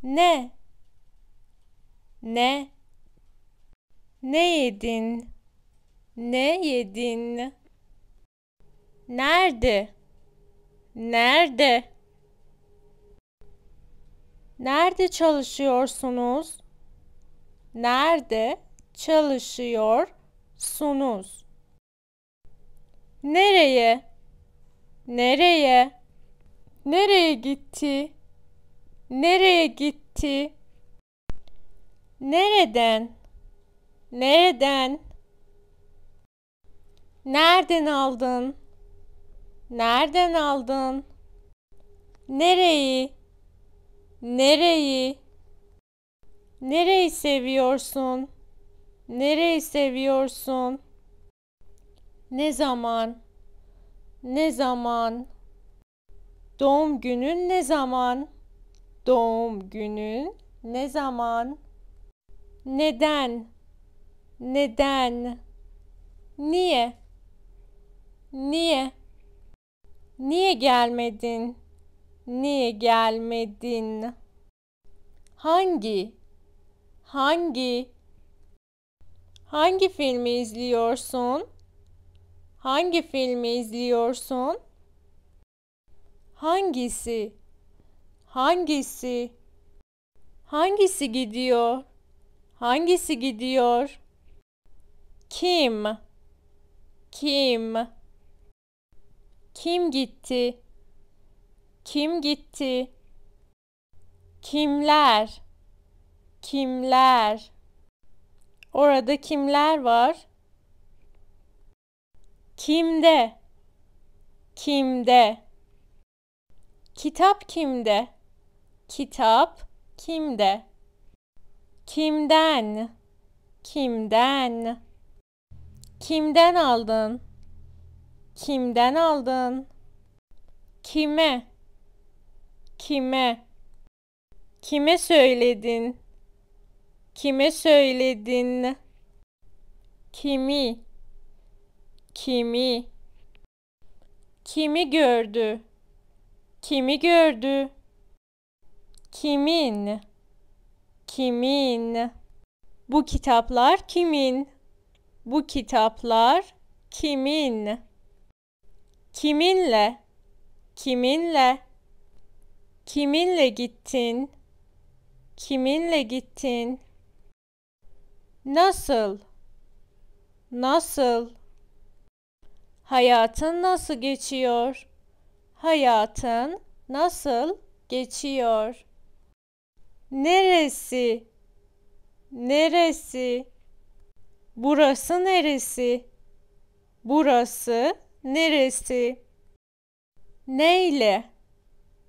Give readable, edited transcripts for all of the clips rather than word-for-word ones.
Ne? Ne? Ne yedin? Ne yedin? Nerede? Nerede? Nerede çalışıyorsunuz? Nerede çalışıyorsunuz? Nereye? Nereye? Nereye gitti? Nereye gitti? Nereden? Nereden? Nereden aldın? Nereden aldın? Nereyi? Nereyi? Nereyi seviyorsun? Nereyi seviyorsun? Ne zaman? Ne zaman? Doğum günün ne zaman? Doğum günün ne zaman? Neden? Neden? Niye? Niye? Niye gelmedin? Niye gelmedin? Hangi? Hangi? Hangi filmi izliyorsun? Hangi filmi izliyorsun? Hangisi? Hangisi? Hangisi gidiyor? Hangisi gidiyor? Kim? Kim? Kim gitti? Kim gitti? Kimler? Kimler? Orada kimler var? Kimde? Kimde? Kitap kimde? Kitap kimde? Kimden? Kimden? Kimden aldın? Kimden aldın? Kime? Kime? Kime söyledin? Kime söyledin? Kimi? Kimi? Kimi gördü? Kimi gördü? Kimin? Kimin? Bu kitaplar kimin? Bu kitaplar kimin? Kiminle? Kiminle? Kiminle gittin? Kiminle gittin? Nasıl? Nasıl? Hayatın nasıl geçiyor? Hayatın nasıl geçiyor? Neresi? Neresi? Burası neresi? Burası neresi? Neyle?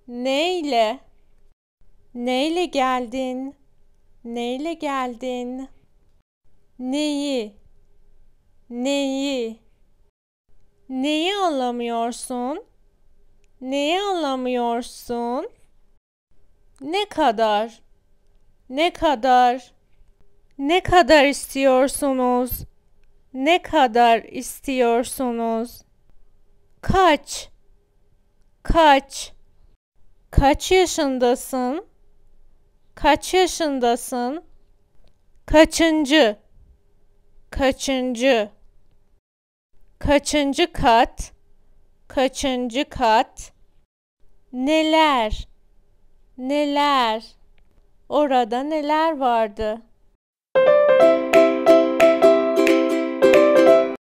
Neyle? Neyle geldin? Neyle geldin? Neyi? Neyi? Neyi anlamıyorsun? Neyi anlamıyorsun? Ne kadar? Ne kadar? Ne kadar istiyorsunuz? Ne kadar istiyorsunuz? Kaç? Kaç? Kaç yaşındasın? Kaç yaşındasın? Kaçıncı? Kaçıncı? Kaçıncı kat? Kaçıncı kat? Neler? Neler? Orada neler vardı?